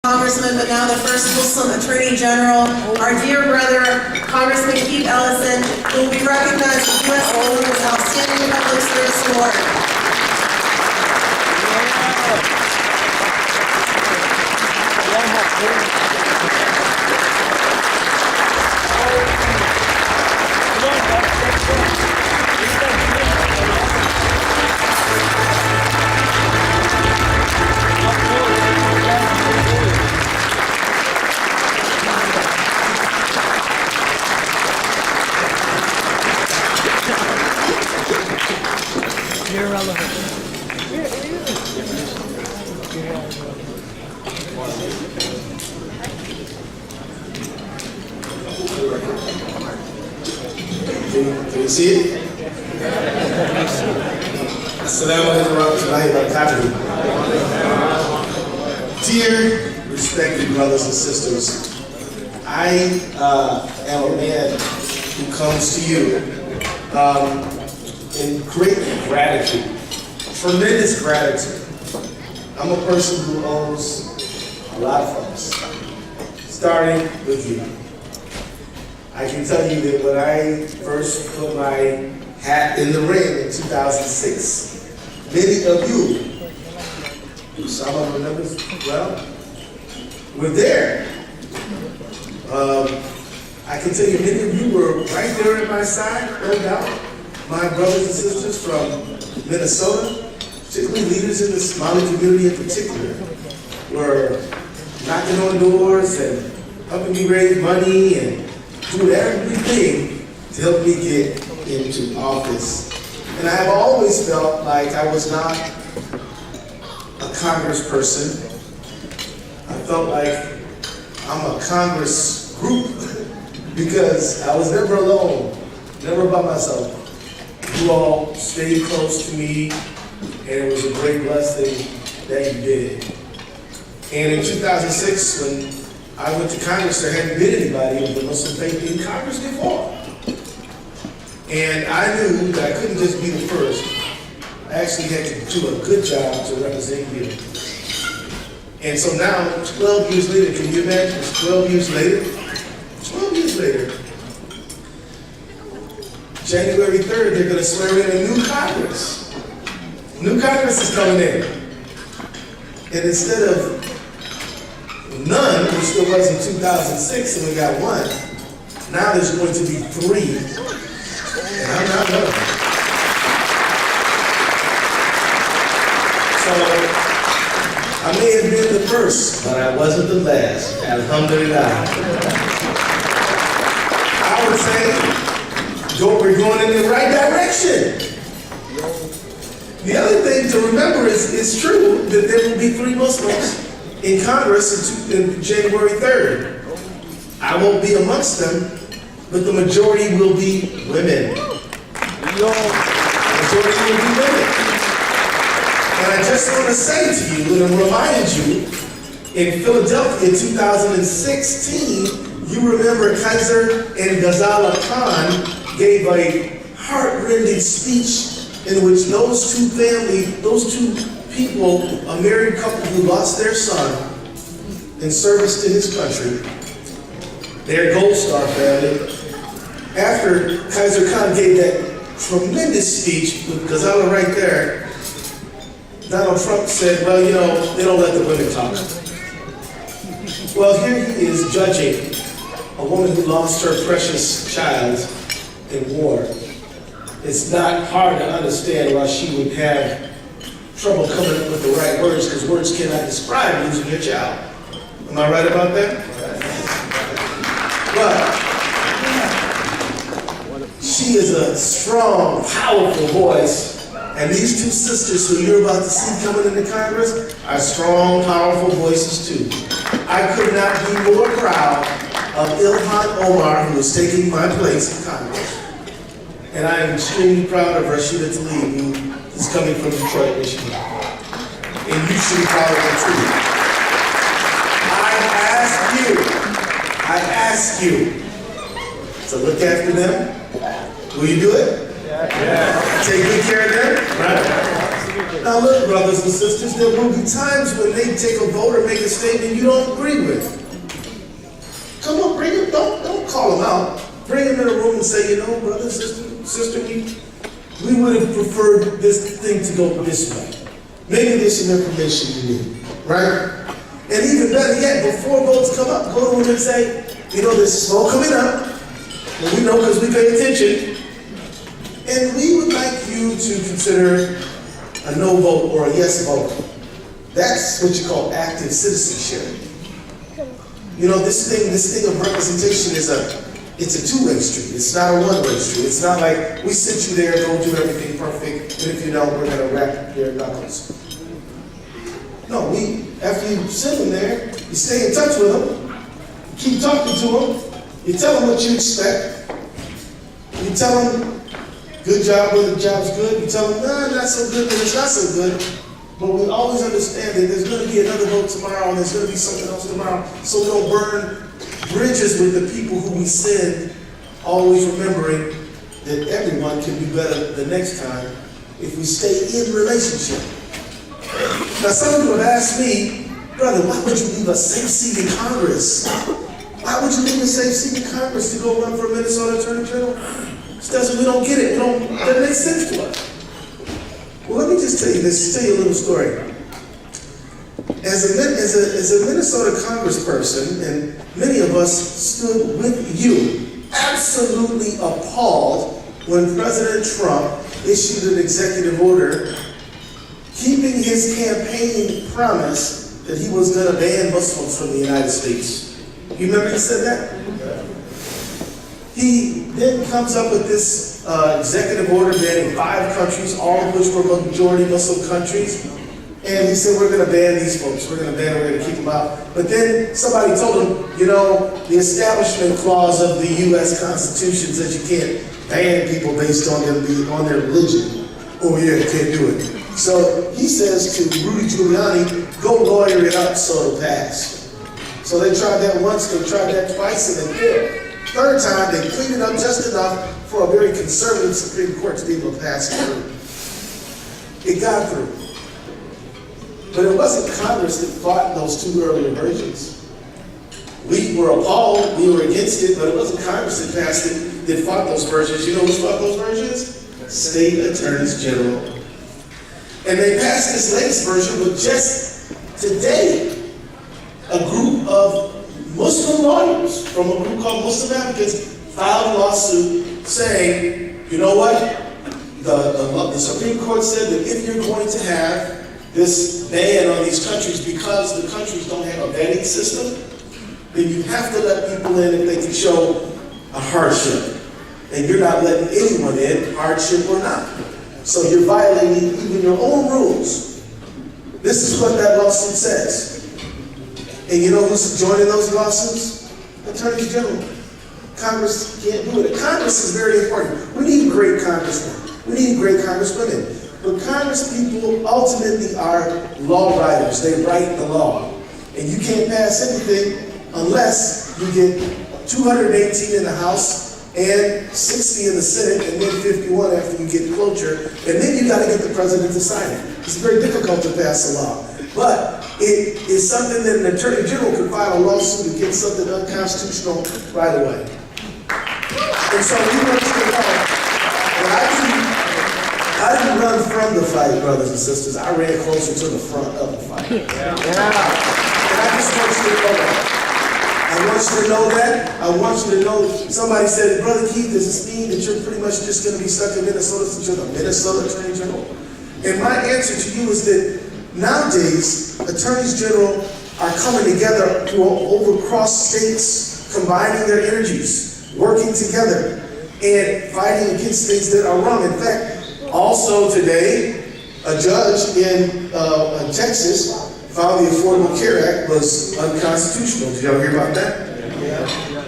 Congressman, but now the first Muslim Attorney General, our dear brother, Congressman Ellison, who will be recognized with U.S. Muslim's Outstanding Public Service Award. Can you see it? Assalamu alaikum warahmatullahi wabarakatuh. Dear respected brothers and sisters, I am a man who comes to you in great gratitude, tremendous gratitude. I'm a person who owes a lot of folks, starting with you. I can tell you that when I first put my hat in the ring in 2006, many of you, some of the members, well, were there. I can tell you many of you were right there at my side, no doubt. My brothers and sisters from Minnesota, particularly leaders in the Somali community in particular, were knocking on doors and helping me raise money and do everything to help me get into office. And I have always felt like I was not a congressperson. I felt like I'm a Congress group because I was never alone, never by myself. You all stayed close to me, and it was a great blessing that you did. And in 2006, when I went to Congress, there hadn't been anybody of the Muslim faith in Congress before. And I knew that I couldn't just be the first. I actually had to do a good job to represent you. And so now, 12 years later, can you imagine? It's 12 years later. 12 years later, January 3rd, they're going to swear in a new Congress. New Congress is coming in. And instead of none, which there was in 2006, and we got one, now there's going to be 3. And I'm not one of them. So, I may have been the first, but I wasn't the last. Alhamdulillah. I would say, we're going in the right direction. The other thing to remember is it's true that there will be 3 Muslims in Congress in January 3rd. I won't be amongst them, but the majority will be women. The majority will be women. And I just want to say to you and remind you, in Philadelphia in 2016, you remember Kaiser and Ghazala Khan gave a heart-rending speech in which those two people, a married couple who lost their son in service to his country, their Gold Star family, after Kaiser Khan gave that tremendous speech with Ghazala right there, Donald Trump said, well, you know, they don't let the women talk. Well, here he is judging a woman who lost her precious child in war. It's not hard to understand why she would have trouble coming up with the right words, because words cannot describe losing your child. Am I right about that? But she is a strong, powerful voice, and these 2 sisters who you're about to see coming into Congress are strong, powerful voices too. I could not be more proud of Ilhan Omar, who is taking my place in Congress. And I am extremely proud of Rashida Tlaib, who is coming from Detroit, Michigan. And you should be proud of her too. I ask you to look after them. Will you do it? Yeah. Take good care of them? Right? Now look, brothers and sisters, there will be times when they take a vote or make a statement you don't agree with. Come on, bring it, don't call them out. Bring them in a room and say, you know, brother, sister, we would have preferred this thing to go this way. Maybe there's some information you need, right? And even better yet, before votes come up, go to them and say, you know, there's smoke coming up, and we know because we pay attention, and we would like you to consider a no vote or a yes vote. That's what you call active citizenship. You know, this thing of representation it's a two-way street. It's not a one-way street. It's not like we sit you there, don't do everything perfect, and if you don't, we're gonna wrap your knuckles. No, after you send them there, you stay in touch with them, you keep talking to them, you tell them what you expect, you tell them good job when the job's good, you tell them, nah, not so good when it's not so good, but we always understand that there's going to be another vote tomorrow and there's going to be something else tomorrow, so we don't burn bridges with the people who we send, always remembering that everyone can do better the next time if we stay in relationship. Now, some of you have asked me, brother, why would you leave a safe seat in Congress? Why would you leave a safe seat in Congress to go run for Minnesota Attorney General? We don't get it. It doesn't make sense to us. Well, let me just tell you this, tell you a little story. As a Minnesota congressperson, and many of us stood with you, absolutely appalled when President Trump issued an executive order keeping his campaign promise that he was going to ban Muslims from the United States. You remember he said that? He then comes up with this executive order banning 5 countries, all of which were majority Muslim countries. And he said, we're going to ban these folks. We're going to ban them. We're going to keep them out. But then somebody told him, you know, the establishment clause of the U.S. Constitution says you can't ban people based on their religion. Oh yeah, you can't do it. So he says to Rudy Giuliani, go lawyer it up so it'll pass. So they tried that once, they tried that twice, and they failed. Third time, they cleaned it up just enough for a very conservative Supreme Court to be able to pass it through. It got through. But it wasn't Congress that fought those 2 earlier versions. We were appalled, we were against it, but it wasn't Congress that passed it, that fought those versions. You know who fought those versions? State Attorneys General. And they passed this latest version with just today, a group of Muslim lawyers from a group called Muslim Advocates filed a lawsuit saying, you know what? The Supreme Court said that if you're going to have this ban on these countries because the countries don't have a vetting system, then you have to let people in if they can show a hardship. And you're not letting anyone in, hardship or not. So you're violating even your own rules. This is what that lawsuit says. And you know who's joining those lawsuits? Attorneys General. Congress can't do it. Congress is very important. We need great congressmen. We need great congresswomen. But Congress people ultimately are law writers. They write the law. And you can't pass anything unless you get 218 in the House and 60 in the Senate, and then 51 after you get cloture, and then you got to get the president to sign it. It's very difficult to pass a law. But it is something that an attorney general can file a lawsuit to get something unconstitutional right away. And so we want to know that I didn't run from the fight, brothers and sisters. I ran closer to the front of the fight. And I just want you to know that. I want you to know that. I want you to know, somebody said, Brother Keith, does this mean that you're pretty much just going to be stuck in Minnesota since you're the Minnesota Attorney General? And my answer to you is that nowadays, Attorneys General are coming together over cross states, combining their energies, working together, and fighting against things that are wrong. In fact, also today, a judge in Texas found the Affordable Care Act was unconstitutional. Did y'all hear about that? Yeah.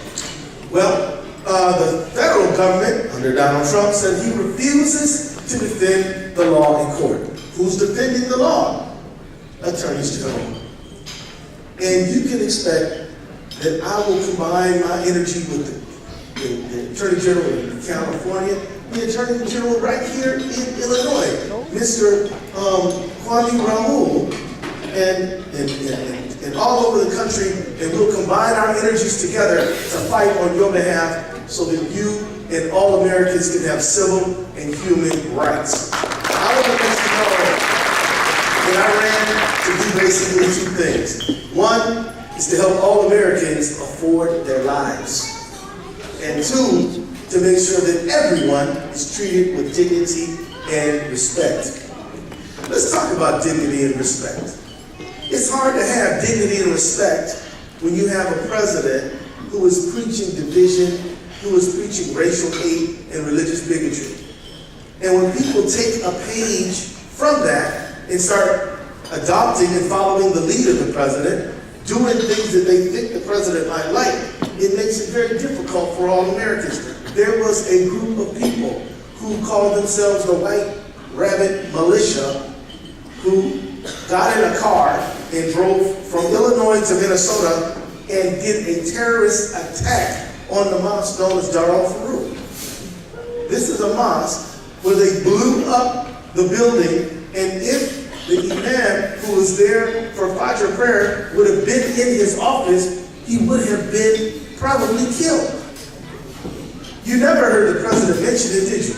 Well, the federal government, under Donald Trump, said he refuses to defend the law in court. Who's defending the law? Attorneys General. And you can expect that I will combine my energy with the Attorney General in California, the Attorney General right here in Illinois, Mr. Kwame Raoul, and all over the country, and we'll combine our energies together to fight on your behalf so that you and all Americans can have civil and human rights. I want to let you know that I ran to do basically two things. One is to help all Americans afford their lives. And two, to make sure that everyone is treated with dignity and respect. Let's talk about dignity and respect. It's hard to have dignity and respect when you have a president who is preaching division, who is preaching racial hate and religious bigotry. And when people take a page from that and start adopting and following the lead of the president, doing things that they think the president might like, it makes it very difficult for all Americans. There was a group of people who called themselves the White Rabbit Militia who got in a car and drove from Illinois to Minnesota and did a terrorist attack on the mosque known as Dar al-Farouk. This is a mosque where they blew up the building, and if the imam who was there for Fajr prayer would have been in his office, he would have been probably killed. You never heard the president mention it, did you?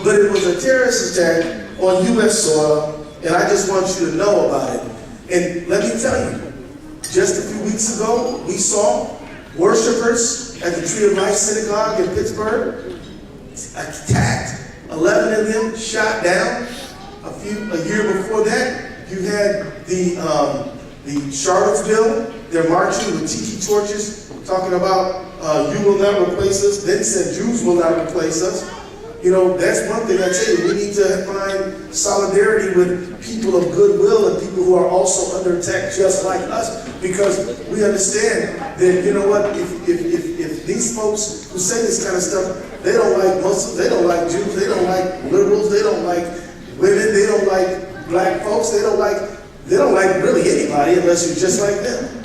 But it was a terrorist attack on U.S. soil, and I just want you to know about it. And let me tell you, just a few weeks ago, we saw worshipers at the Tree of Life Synagogue in Pittsburgh attacked. 11 of them shot down. A year before that, you had the Charlottesville. They're marching with tiki torches, talking about you will not replace us. Then said Jews will not replace us. You know, that's one thing I tell you. We need to find solidarity with people of goodwill and people who are also under attack just like us, because we understand that, you know what, if these folks who say this kind of stuff, they don't like Muslims, they don't like Jews, they don't like liberals, they don't like women, they don't like black folks, they don't like really anybody unless you're just like them.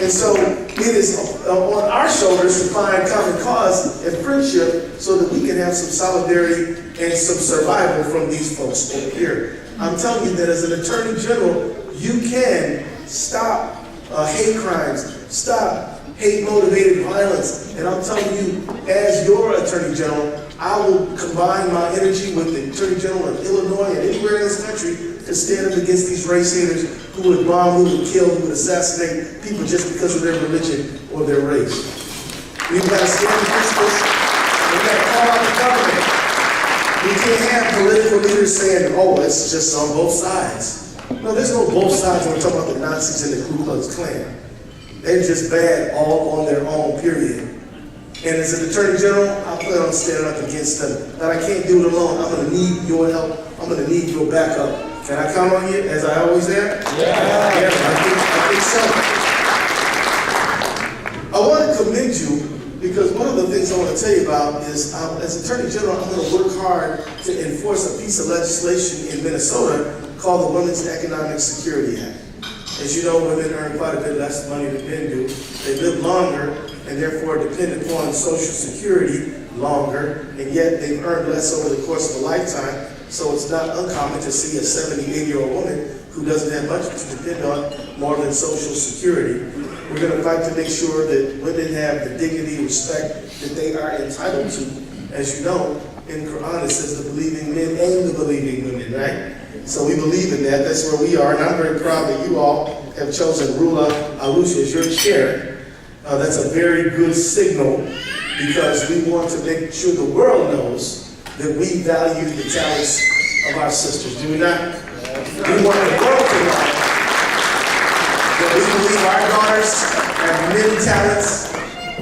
And so it is on our shoulders to find common cause and friendship so that we can have some solidarity and some survival from these folks over here. I'm telling you that as an attorney general, you can stop hate crimes, stop hate-motivated violence. And I'm telling you, as your attorney general, I will combine my energy with the attorney general of Illinois and anywhere in this country to stand up against these race haters who would bomb, who would kill, who would assassinate people just because of their religion or their race. We've got to stand against this. We've got to call out the government. We can't have political leaders saying, oh, it's just on both sides. No, there's no both sides when we're talking about the Nazis and the Ku Klux Klan. They're just bad all on their own, period. And as an attorney general, I plan on standing up against them. But I can't do it alone. I'm going to need your help. I'm going to need your backup. Can I count on you, as I always am? Yeah, I think so. I want to commend you, because one of the things I want to tell you about is, as Attorney General, I'm going to work hard to enforce a piece of legislation in Minnesota called the Women's Economic Security Act. As you know, women earn quite a bit less money than men do. They live longer and therefore depend upon Social Security longer, and yet they've earned less over the course of a lifetime. So it's not uncommon to see a 70, 80-year-old woman who doesn't have much to depend on more than Social Security. We're going to fight to make sure that women have the dignity and respect that they are entitled to. As you know, in the Quran it says the believing men and the believing women, right? So we believe in that. That's where we are, and I'm very proud that you all have chosen Rula Alusha as your chair. That's a very good signal, because we want to make sure the world knows that we value the talents of our sisters. Do we not? We want the world to know that we believe our daughters have many talents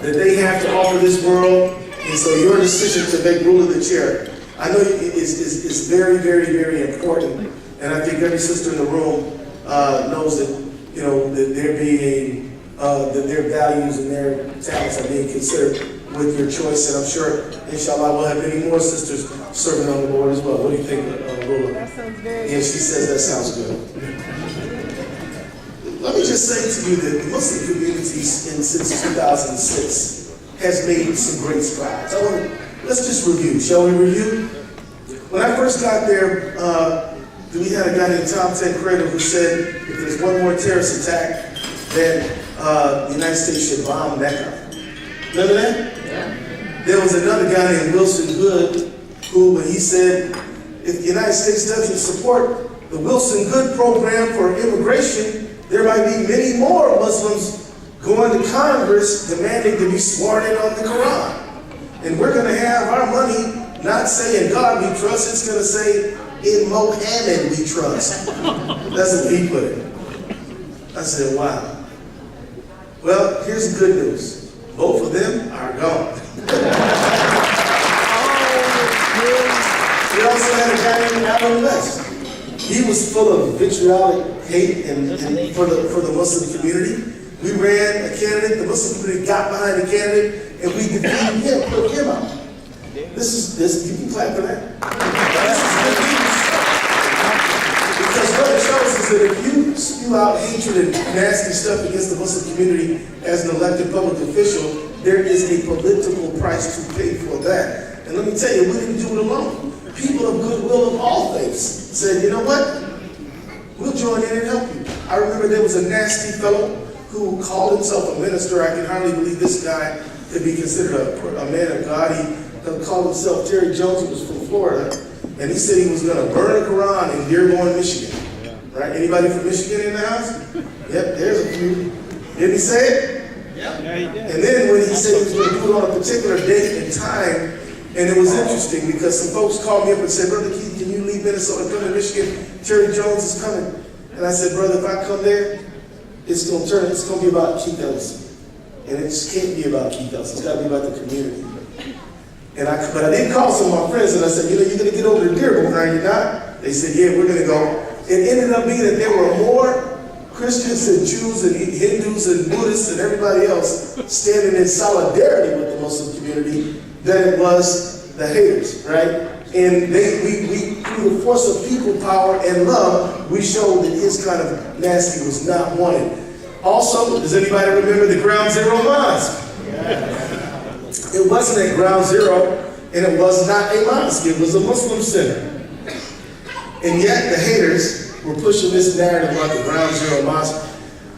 that they have to offer this world. And so your decision to make Rula the chair, I know it's very, very, very important. And I think every sister in the room knows that, you know, that they're being, that their values and their talents are being considered with your choice. And I'm sure, inshallah, we'll have many more sisters serving on the board as well. What do you think, Rula? That sounds very good. Yeah, she says that sounds good. Let me just say to you that the Muslim community since 2006 has made some great strides. I want to let's just review. Shall we review? When I first got there, we had a guy named Tom Tancredo who said, if there's one more terrorist attack, then the United States should bomb Mecca. Remember that? Yeah. There was another guy named Wilson Goode who, when he said, if the United States doesn't support the Wilson Goode program for immigration, there might be many more Muslims going to Congress demanding to be sworn in on the Quran. And we're going to have our money not say in God we trust, it's going to say in Mohammed we trust. That's what he put it. I said, wow. Well, here's the good news. Both of them are gone. We also had a guy named Alan West. He was full of vitriolic hate and for the Muslim community. We ran a candidate, the Muslim community got behind the candidate, and we defeated him, put him out. This, you can clap for that. This is good news. Because what it shows is that if you spew out hatred and nasty stuff against the Muslim community as an elected public official, there is a political price to pay for that. And let me tell you, we didn't do it alone. People of goodwill of all things said, you know what? We'll join in and help you. I remember there was a nasty fellow who called himself a minister. I can hardly believe this guy could be considered a man of God. He called himself Terry Jones. He was from Florida. And he said he was going to burn the Quran in Dearborn, Michigan. Right? Anybody from Michigan in the house? Yep, there's a few. Didn't he say it? Yeah, he did. And then when he said he was going to do it on a particular date and time, and it was interesting because some folks called me up and said, Brother Keith, can you leave Minnesota, come to Michigan? Terry Jones is coming. And I said, brother, if I come there, it's going to be about Keith Ellison. And it just can't be about Keith Ellison. It's got to be about the community. But I did call some of my friends and I said, you're going to get over to Dearborn, are you not? They said, yeah, we're going to go. It ended up being that there were more Christians and Jews and Hindus and Buddhists and everybody else standing in solidarity with the Muslim community than it was the haters, right? And we through the force of people power and love, we showed that his kind of nasty was not wanted. Also, does anybody remember the Ground Zero mosque? Yeah. It wasn't at Ground Zero, and it was not a mosque. It was a Muslim center. And yet the haters were pushing this narrative about the Ground Zero mosque.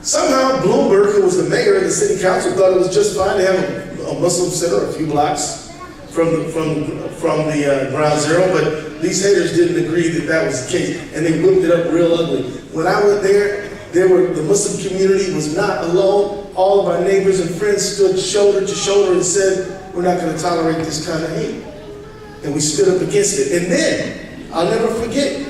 Somehow Bloomberg, who was the mayor of the city council, thought it was just fine to have a Muslim center a few blocks from the Ground Zero, but these haters didn't agree that that was the case, and they whipped it up real ugly. When I went there, the Muslim community was not alone. All of our neighbors and friends stood shoulder to shoulder and said, we're not going to tolerate this kind of hate. And we stood up against it. And then, I'll never forget,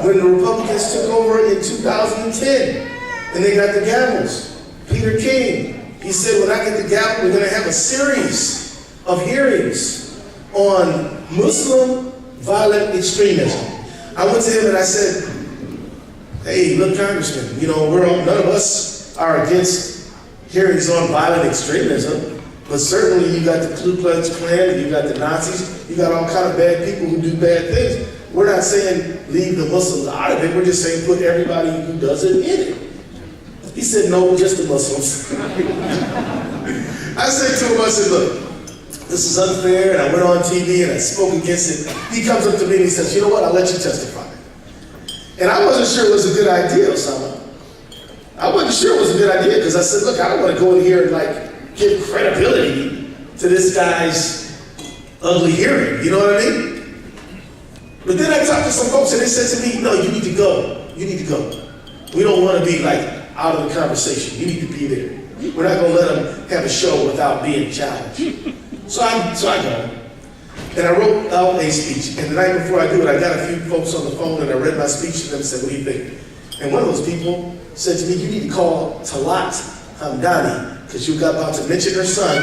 when the Republicans took over in 2010, and they got the gavels, Peter King, he said, when I get the gavel, we're going to have a series of hearings on Muslim violent extremism. I went to him and I said, hey, look, Congressman, none of us are against hearings on violent extremism, but certainly you got the Ku Klux Klan, you got the Nazis, you got all kind of bad people who do bad things. We're not saying leave the Muslims out of it, we're just saying put everybody who does it in it. He said, no, just the Muslims. I said to him, I said, look, this is unfair, and I went on TV and I spoke against it. He comes up to me and he says, you know what, I'll let you testify. And I wasn't sure it was a good idea, Osama. I wasn't sure it was a good idea because I said, look, I don't want to go in here and give credibility to this guy's ugly hearing, you know what I mean? But then I talked to some folks and they said to me, no, you need to go. You need to go. We don't want to be out of the conversation. You need to be there. We're not going to let them have a show without being challenged. So I go. And I wrote out a speech. And the night before I do it, I got a few folks on the phone and I read my speech to them and said, what do you think? And one of those people said to me, you need to call Talat Hamdani, because you're about to mention her son,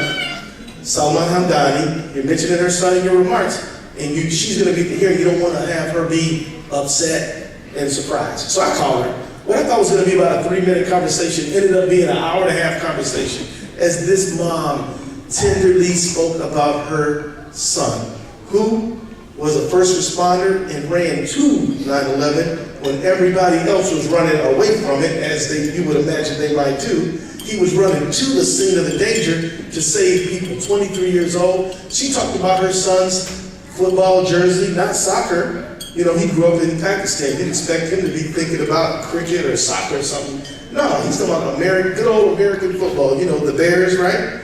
Salman Hamdani. You're mentioning her son in your remarks. And she's going to be here. You don't want to have her be upset and surprised. So I called her. What I thought was going to be about a 3-minute conversation ended up being an hour-and-a-half conversation as this mom tenderly spoke about her son, who was a first responder and ran to 9/11 when everybody else was running away from it, as you would imagine they might do. He was running to the scene of the danger to save people, 23 years old. She talked about her son's football jersey, not soccer. You know, he grew up in Pakistan. Didn't expect him to be thinking about cricket or soccer or something. No, he's talking about good old American football. You know, the Bears, right?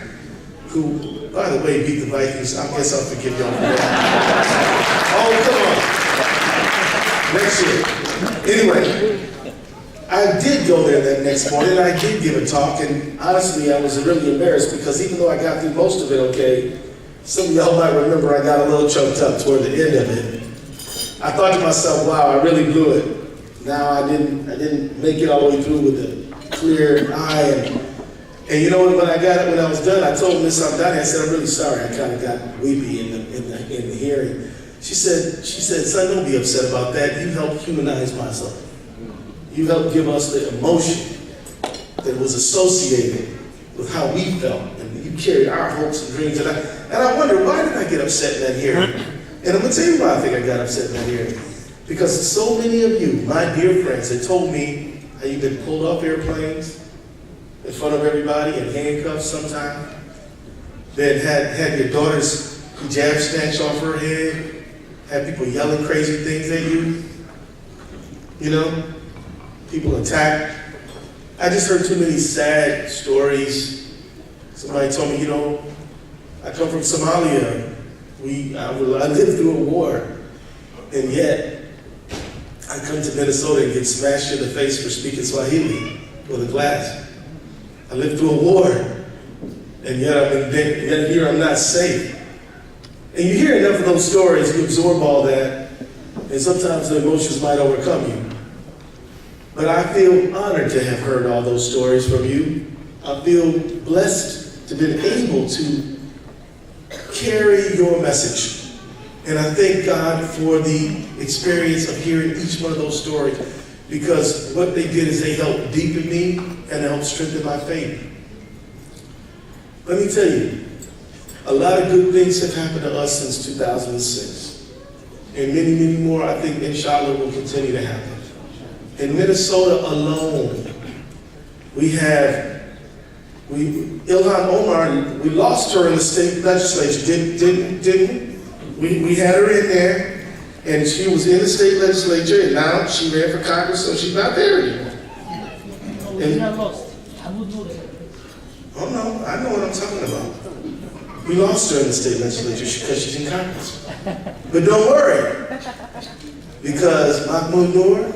Who, by the way, beat the Vikings. I guess I'll forgive y'all for that. Oh, come on. Next year. Anyway, I did go there that next morning. I did give a talk, and honestly, I was really embarrassed because even though I got through most of it okay, some of y'all might remember I got a little choked up toward the end of it. I thought to myself, wow, I really blew it. Now I didn't make it all the way through with a clear eye. And you know what? When I was done, I told Miss Abdani, I said, I'm really sorry. I kind of got weepy in the hearing. She said, son, don't be upset about that. You helped humanize my son. You helped give us the emotion that was associated with how we felt. And you carried our hopes and dreams. And I wonder, why did I get upset in that hearing? And I'm going to tell you why I think I got upset in that hearing. Because so many of you, my dear friends, had told me how you've been pulled off airplanes in front of everybody in handcuffs sometime, that had your daughter's hijab snatched off her head, had people yelling crazy things at you, you know, people attacked. I just heard too many sad stories. Somebody told me, you know, I come from Somalia. I lived through a war, and yet I come to Minnesota and get smashed in the face for speaking Swahili with a glass. I lived through a war, and yet here I'm not safe. And you hear enough of those stories, you absorb all that, and sometimes the emotions might overcome you. But I feel honored to have heard all those stories from you. I feel blessed to be able to carry your message. And I thank God for the experience of hearing each one of those stories, because what they did is they helped deepen me and helped strengthen my faith. Let me tell you, a lot of good things have happened to us since 2006. And many, many more, I think, inshallah, will continue to happen. In Minnesota alone, Ilhan Omar, we lost her in the state legislature, didn't we? We had her in there, and she was in the state legislature, and now she ran for Congress, so she's not there anymore. We are lost. I would know that. Oh no, I know what I'm talking about. We lost her in the state legislature because she's in Congress. But don't worry, because Mahmoud Noor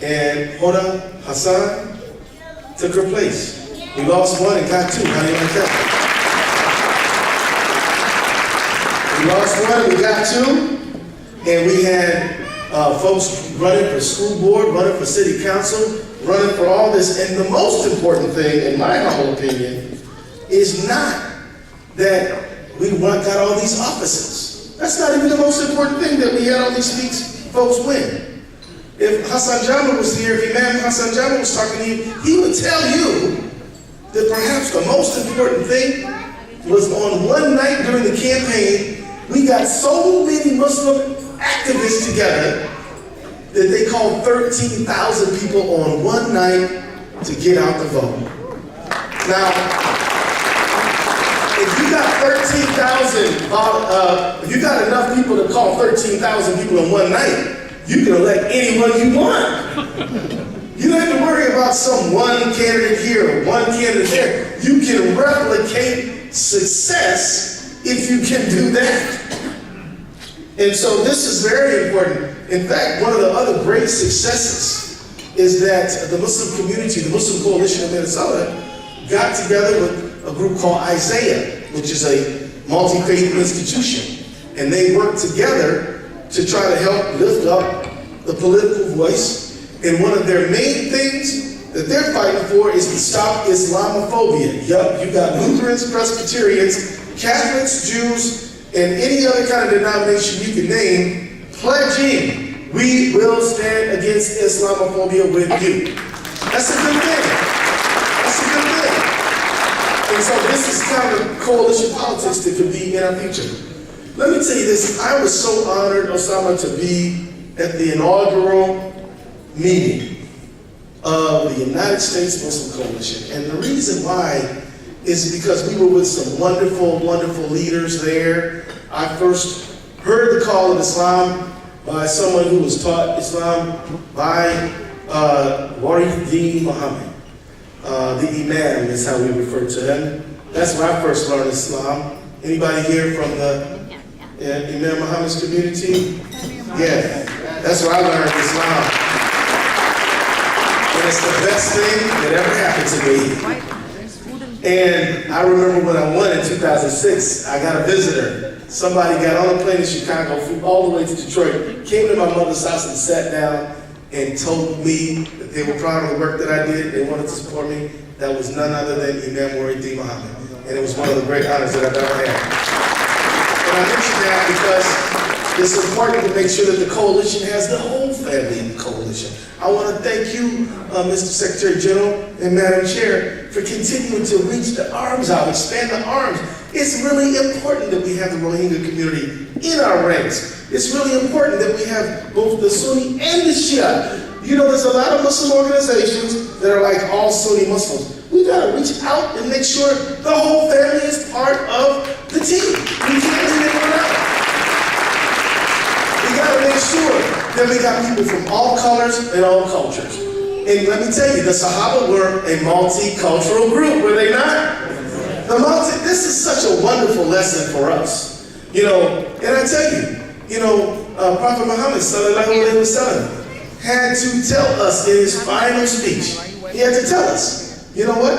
and Hoda Hassan took her place. We lost one and got two. How do you like that? We lost one and we got two. And we had folks running for school board, running for city council, running for all this. And the most important thing, in my humble opinion, is not that we got all these offices. That's not even the most important thing, that we had all these folks win. If Hassan Jama was here, if Imam Hassan Jama was talking to you, he would tell you that perhaps the most important thing was on one night during the campaign, we got so many Muslim activists together that they called 13,000 people on one night to get out the vote. Now, if you got 13,000, if you got enough people to call 13,000 people in one night, you can elect anyone you want. You don't have to worry about some one candidate here or one candidate there. You can replicate success if you can do that. And so this is very important. In fact, one of the other great successes is that the Muslim community, the Muslim Coalition of Minnesota, got together with a group called Isaiah, which is a multi-faith institution. And they worked together to try to help lift up the political voice. And one of their main things that they're fighting for is to stop Islamophobia. Yup, you got Lutherans, Presbyterians, Catholics, Jews, and any other kind of denomination you can name, pledging, we will stand against Islamophobia with you. That's a good thing. That's a good thing. And so this is kind of coalition politics that could be in our future. Let me tell you this, I was so honored, Osama, to be at the inaugural meeting of the United States Muslim Coalition. And the reason why is because we were with some wonderful, wonderful leaders there. I first heard the call of Islam by someone who was taught Islam by Warith Muhammad. The Imam is how we refer to him. That's where I first learned Islam. Anybody here from the Imam Muhammad's community? Yeah, that's where I learned Islam. And it's the best thing that ever happened to me. And I remember when I won in 2006, I got a visitor. Somebody got on a plane in Chicago, flew all the way to Detroit, came to my mother's house and sat down and told me that they were proud of the work that I did. They wanted to support me. That was none other than Imam Warith Muhammad. And it was one of the great honors that I've ever had. And I mention that because it's important to make sure that the coalition has the whole family in the coalition. I want to thank you, Mr. Secretary General and Madam Chair, for continuing to reach the arms out, expand the arms. It's really important that we have the Rohingya community in our ranks. It's really important that we have both the Sunni and the Shia. You know, there's a lot of Muslim organizations that are like all Sunni Muslims. We got to reach out and make sure the whole family is part of the team. We can't leave anyone out. We got to make sure that we got people from all colors and all cultures. And let me tell you, the Sahaba were a multicultural group, were they not? This is such a wonderful lesson for us. You know, and I tell you, Prophet Muhammad sallallahu alaihi wasallam had to tell us in his final speech, he had to tell us, you know what?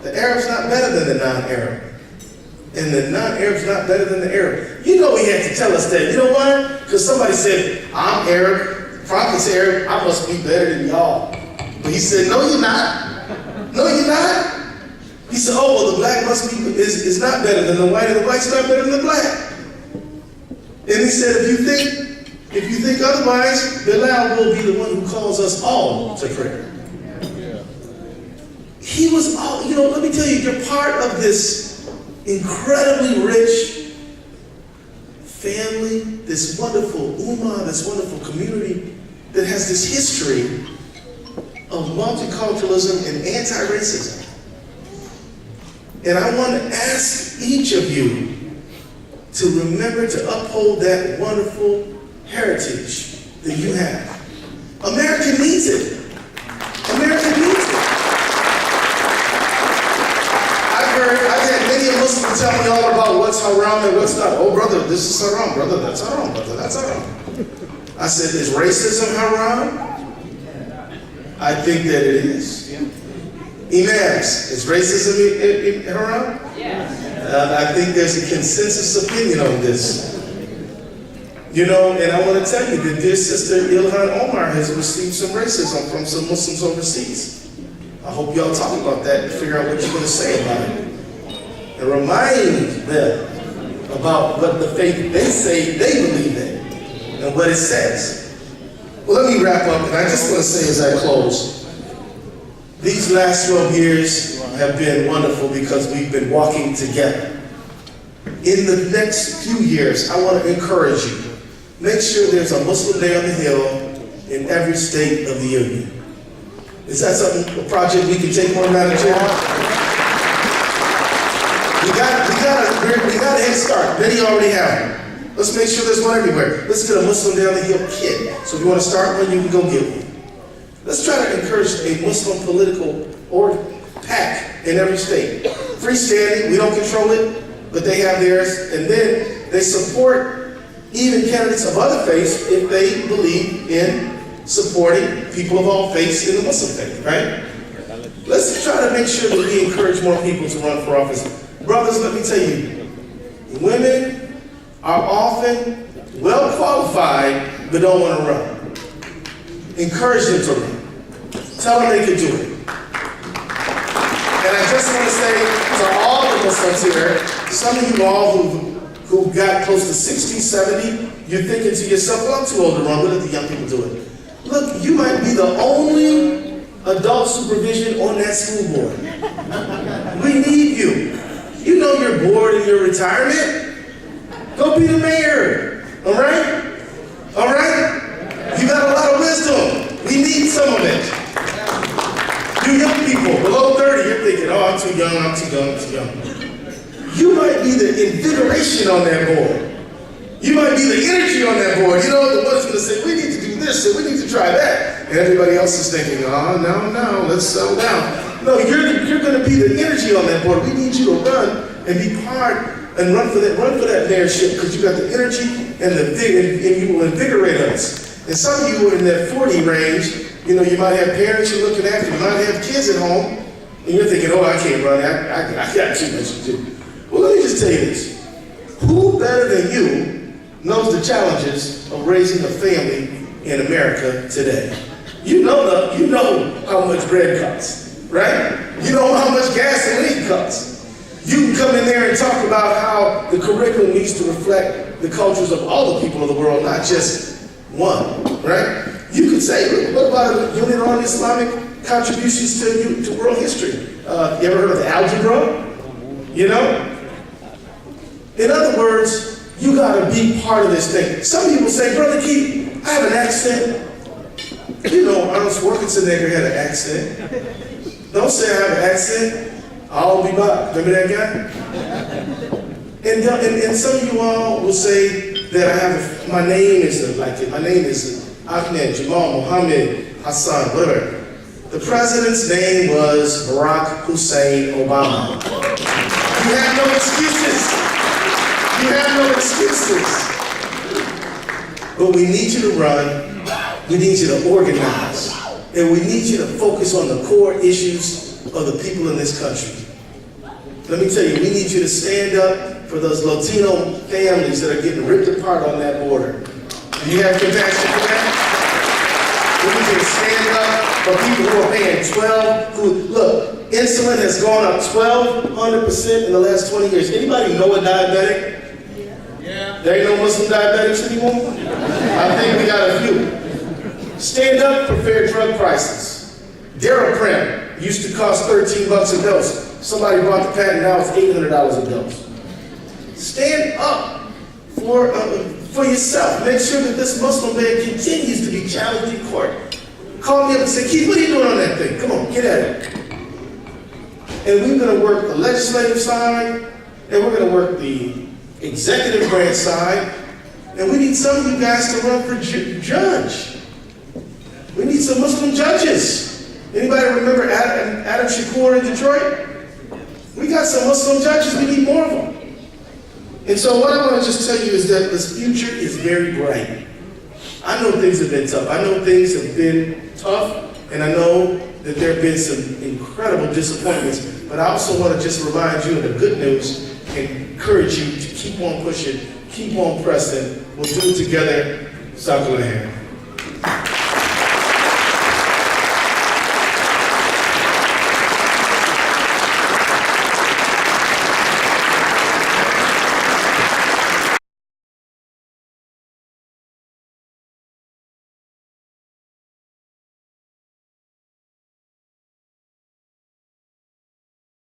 The Arab's not better than the non-Arab. And the non-Arab's not better than the Arab. You know he had to tell us that. You know why? Because somebody said, I'm Arab, Prophet's Arab, I must be better than y'all. But he said, no, you're not. No, you're not. He said, oh, well, the black is not better than the white, and the white's not better than the black. And he said, if you think otherwise, Bilal will be the one who calls us all to prayer. He was all, let me tell you, you're part of this incredibly rich family, this wonderful ummah, this wonderful community that has this history of multiculturalism and anti-racism. And I want to ask each of you to remember to uphold that wonderful heritage that you have. America needs it. America needs it. I've had many Muslims tell me all about what's haram and what's not. Oh, brother, this is haram. Brother, that's haram. Brother, that's haram. I said, is racism haram? I think that it is. Imams, is racism haram? Yes. I think there's a consensus opinion on this. And I want to tell you that dear sister Ilhan Omar has received some racism from some Muslims overseas. I hope y'all talk about that and figure out what you're going to say about it. And remind them about what the faith they say they believe in and what it says. Well, let me wrap up, and I just want to say as I close, these last 12 years have been wonderful because we've been walking together. In the next few years, I want to encourage you. Make sure there's a Muslim Day on the Hill in every state of the Union. Is that a project we can take on, Madam Chair? We got a head start. Many already have them. Let's make sure there's one everywhere. Let's get a Muslim Day on the Hill kit. So if you want to start one, you can go get one. Let's try to encourage a Muslim political PAC in every state. Freestanding, we don't control it, but they have theirs. And then they support even candidates of other faiths if they believe in supporting people of all faiths in the Muslim faith, right? Let's try to make sure that we encourage more people to run for office. Brothers, let me tell you, women are often well qualified but don't want to run. Encourage them to run. Tell them they can do it. And I just want to say to all the Muslims here, some of you all who got close to 60, 70, you're thinking to yourself, well, I'm too old to run, but let the young people do it. Look, you might be the only adult supervision on that school board. We need you. You know you're bored in your retirement. Go be the mayor, all right? All right? You got a lot of wisdom. We need some of it. too young, I'm too young, I'm too young. You might be the invigoration on that board. You might be the energy on that board. You know, the one's going to say, we need to do this and we need to try that. And everybody else is thinking, oh, no, let's settle down. No, you're going to be the energy on that board. We need you to run and be part and run for that mayorship because you got the energy and the vigor, and you will invigorate us. And some of you are in that 40 range. You know, you might have parents you're looking after. You might have kids at home. And you're thinking, oh, I can't run. I got too much to do. Well, let me just tell you this. Who better than you knows the challenges of raising a family in America today? You know how much bread costs, right? You know how much gasoline costs. You can come in there and talk about how the curriculum needs to reflect the cultures of all the people of the world, not just one, right? You could say, look, what about unit on Islamic contributions to world history? You ever heard of algebra? You know? In other words, you gotta be part of this thing. Some people say, Brother Keith, I have an accent. You know, Arnold Schwarzenegger had an accent. Don't say I have an accent. I'll be back. Remember that guy? And some of you all will say that I have my name is Ahmed Jamal Mohammed Hassan, whatever. The president's name was Barack Hussein Obama. You have no excuses. You have no excuses. But we need you to run, we need you to organize, and we need you to focus on the core issues of the people in this country. Let me tell you, we need you to stand up for those Latino families that are getting ripped apart on that border. Do you have compassion for that? We need you to stand up for people who are paying look, insulin has gone up 1,200% in the last 20 years. Anybody know a diabetic? There ain't no Muslim diabetics anymore? I think we got a few. Stand up for fair drug prices. Daraprim used to cost $13 a dose. Somebody bought the patent, now it's $800 a dose. Stand up for yourself. Make sure that this Muslim man continues to be challenged in court. Call me up and say, Keith, what are you doing on that thing? Come on, get at it. And we're going to work the legislative side, and we're going to work the executive branch side, and we need some of you guys to run for judge. We need some Muslim judges. Anybody remember Adam Shakur in Detroit? We got some Muslim judges, we need more of them. And so what I want to just tell you is that this future is very bright. I know things have been tough. I know things have been tough, and I know that there have been some incredible disappointments, but I also want to just remind you of the good news and encourage you to keep on pushing, keep on pressing. We'll do it together. Stop doing